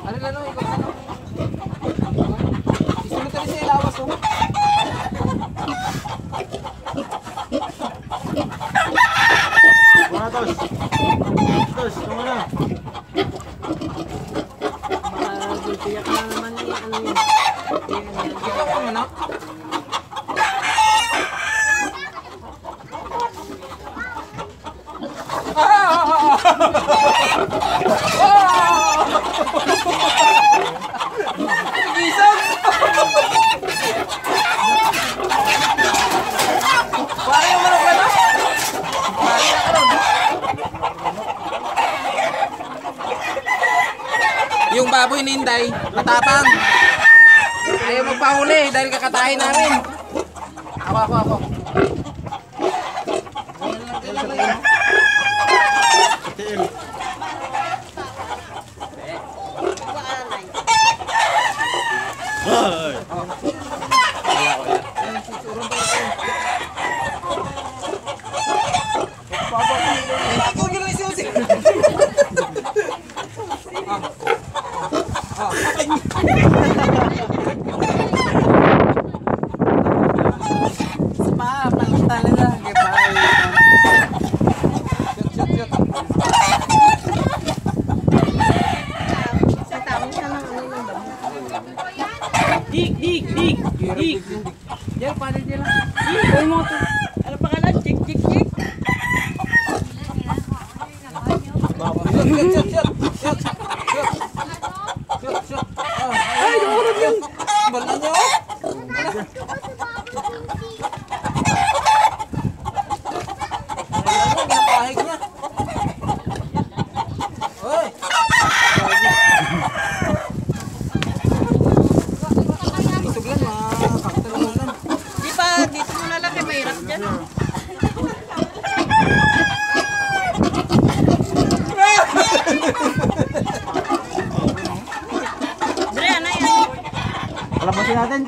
Ano na no, ikaw ano? Isunod ka rin sa ilawas mo. Mga tos. Tos, tama na. Makagulpiyak na naman eh. Ano yun? Ikaw ka muna. Isang! Parang yung manok na na? Parang na ka ron. Yung baboy ni Inday, matapang. Ayaw magpahuli dahil kakatahin namin. Ako. Tiil. Ay. Ako yung isusi. Spa, palitan na. Shoot. Sa tawag ka ng ano lang ba? Dig. Yan, paano nila? Ay mo ito. Ano pa ka lang? Jik. Shoot. Ay, dumurog yun. Bala nyo. Ginapahig niya. Hoy. Isog lang, makakatulong lang. Di pa, dito mo na lang kay mahirap dyan. Bre, ano yan? Palabasin natin.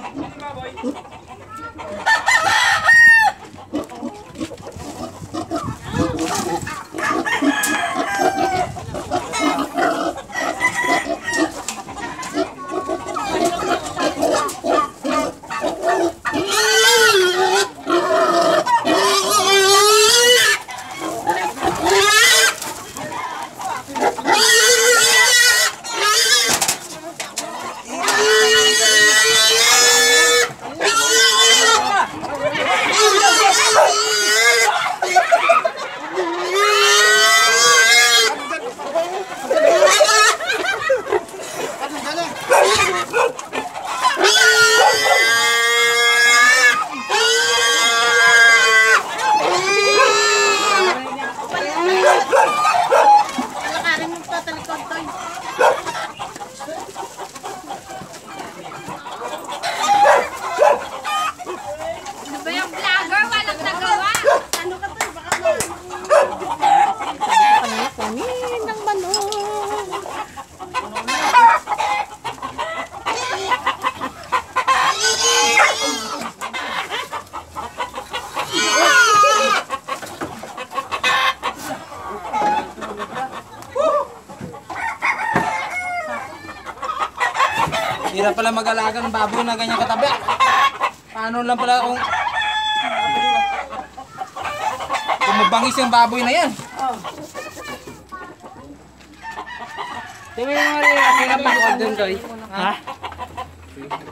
Lakarin mo pa talikod to. Ano ba yung vlogger? Walang nagawa. Ano ka to? Baka mo. Kanin ng manok. Hirap pala mag-alaga ng baboy na ganyan katabi. Paano lang pala kung mabangis yung baboy na yan. Tingnan mo nga rin. Ako na pa ko dun, Doy. Ha?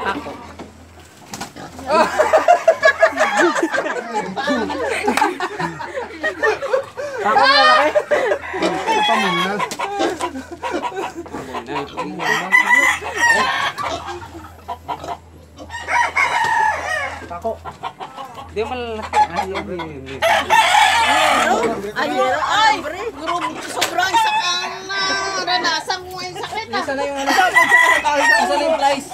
Ako. Ako na laki. Pamunal. Ako. Di malalaki. Ay, bre. Sobrang sakang na. Ranasang mo yung sakit. Isa na yung ano. Isa na yung flies.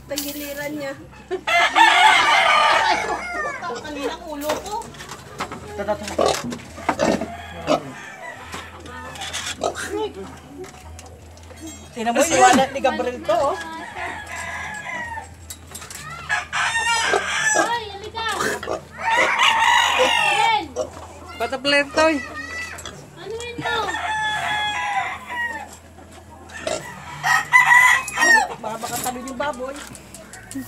Tagiliran niya. Ang kalinang ulo ko. Tinan mo si wallet ni Gabriel to, oh. Hoy, halika. Sige. Butterfly toy. Ano yun to? Baka tabi yung baboy.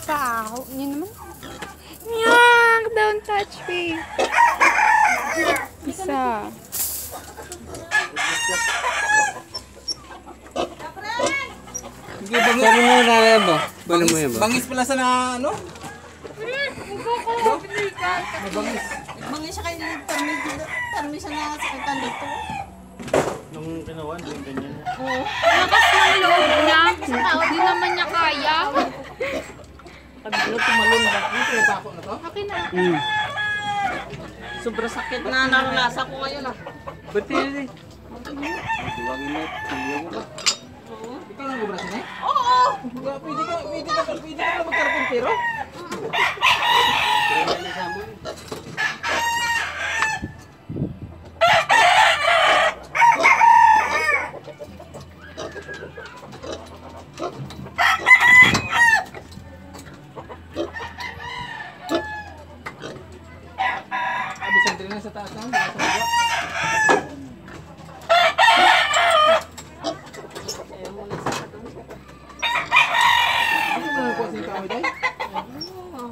Sao? Yun naman. Yuck! Don't touch me. Isa. Sige, bangis. Bali mo na yan ba? Bali mo yan ba? Bangis pala sa na ano? Mabangis siya kayo tarmi siya na sa kaitan dito. Nung kinawan, yung ganyan. Oo. Lakas ng loob niya. Hindi naman niya kaya. Pagbilog tumalon ba? Ano pa ako na to? Akin na. Sobrang sakit na naranasan ko ngayon ah. Ba't yun eh? Diwagin mo. Siyaw mo ba? Oo. Ikaw lang gubrasin eh? Oo! Pwede ka na magkarpintero? Kaya na sa mo. Abisan din na sa taas na, sa baba. Ayaw mo na sa doon. Ano mo na kuha sa kaway tayo? Oo.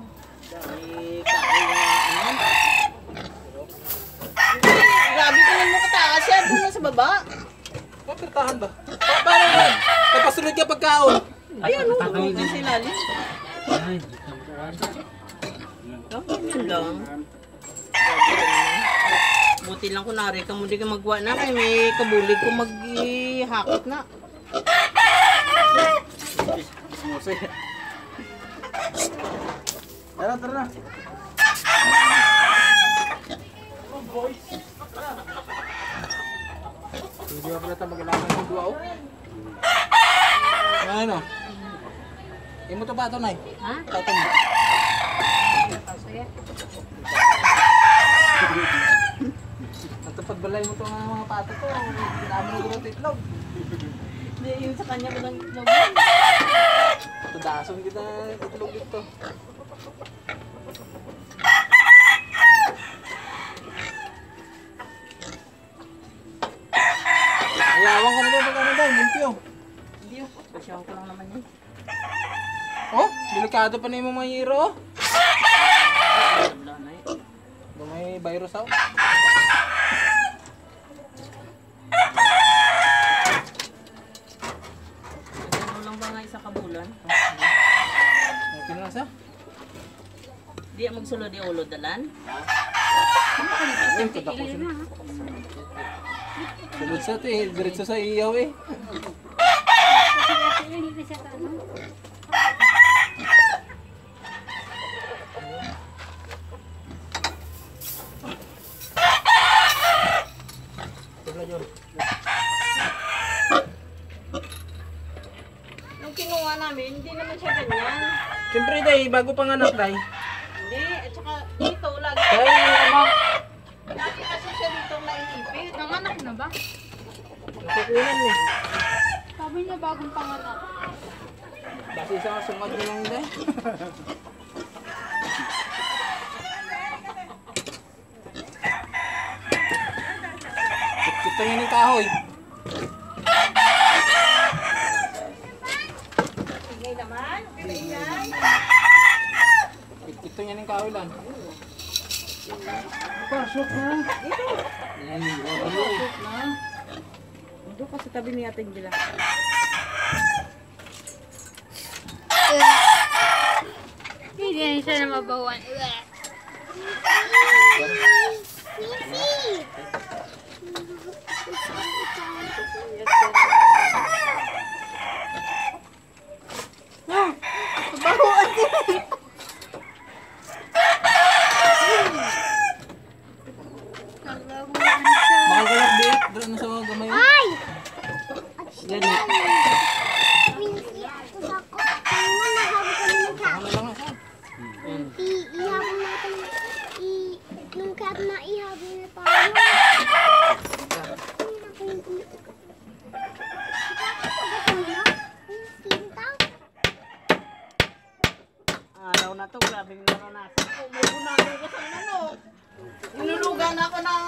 Grabe ka naman katakas siya doon na sa baba. Pagkartahan ba? Paano mo? Kapasunod ka pagkaon. Ayan o, huwag sa ilalim. Ay. Yun lang. Grabe ka naman. Buti lang kunwari ka mo di ka magwa na kaya may kabulig ko maghakot na. Musay. Tara, tara na. Hindi ba pala tayo mag-alaman ng duwa o? Ano? Imo to ba ito, Nay? Ha? Tato mo. Natupad balay mo to ng mga pato to. Dami na gulot itlog. Hindi, yung sa kanya ko lang itlog. Tudason kita itlog dito. Ayawan ka na daw pag ano daw, limpyo. Hindi yun. Pasyawan ko lang naman yun. Oh, delikado pa na yung mga hero. Oh. Wala na eh. Ba may virus ako. Ano lang ba nga isa kabulan? Okay na lang siya. Di magsulod yung ulo dalan? Ay, tatapusin na. Sunod sa ito eh, diretso sa iyaw eh. Nung kinuha namin, hindi naman siya ganyan. Siyempre day, bago panganak day. Hindi, at saka dito, lagi. Kaya ano, Lagi kasi siya dito naiipit. Nanganak na ba? nakukunan eh. Sabi niya bagong panganak. Basi sa sungad na lang day. Kita nga ng kahoy. Ingay naman, ingay. Kita nga ng kahoy lang. Pasok na. Yan, Doon ka sa tabi ni ating gila. Hindi na siya na mabawan. Mahal ka lang di. Doon na sa gamay. Ay! Yan eh. Ano lang siya. Ihabol natin, nung kat na ihabol na tayo. Araw na to, grabing naranasan ko. May bunago ko sa ano. Inulugan ako ng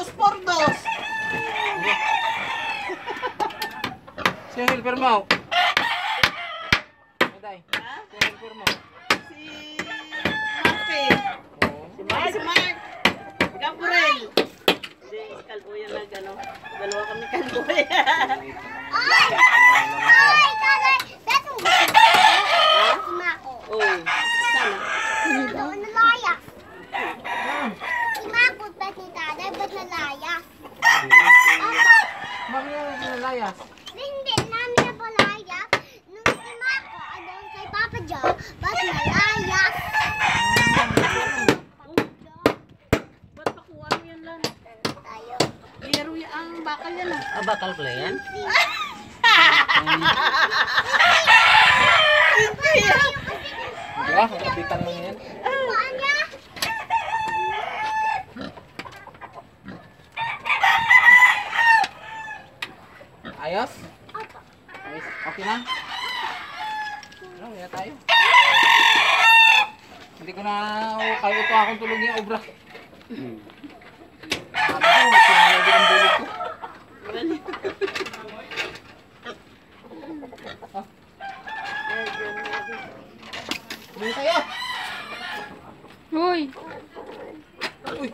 Dos por dos. Sino helper mo? Aday. Ha? Sino helper mo? Si Mark eh. Oo. Si Mark. Gabriel. Hindi, kalbo yan na gano'n. Dalawa kami kalbo eh. Ay! Ay! Tagay! Betong gusto ko. Si Mako. Uy, sana. Doon nalaya. Si Mako, bet ni Tatay, bet nalaya. Opo. Bakit yan sinalayas? Hindi namin na palaya. Nung si Mako, doon kay Papa Joe, bet nalaya. Ba't pakuha mo yan lang? Tayo. Laro yan ang bakal yan ah. Ah, bakal pala yan? Diba? Kapitan mo yan. Kuhaan niya. Ayos? Opo. Ayos. Okay na? Ano, kaya tayo. Hindi ko na kayo ito akong tulog yung obra. Sabi ko, sinalagi ang bulog ko. Bili kayo! Uy! Uy!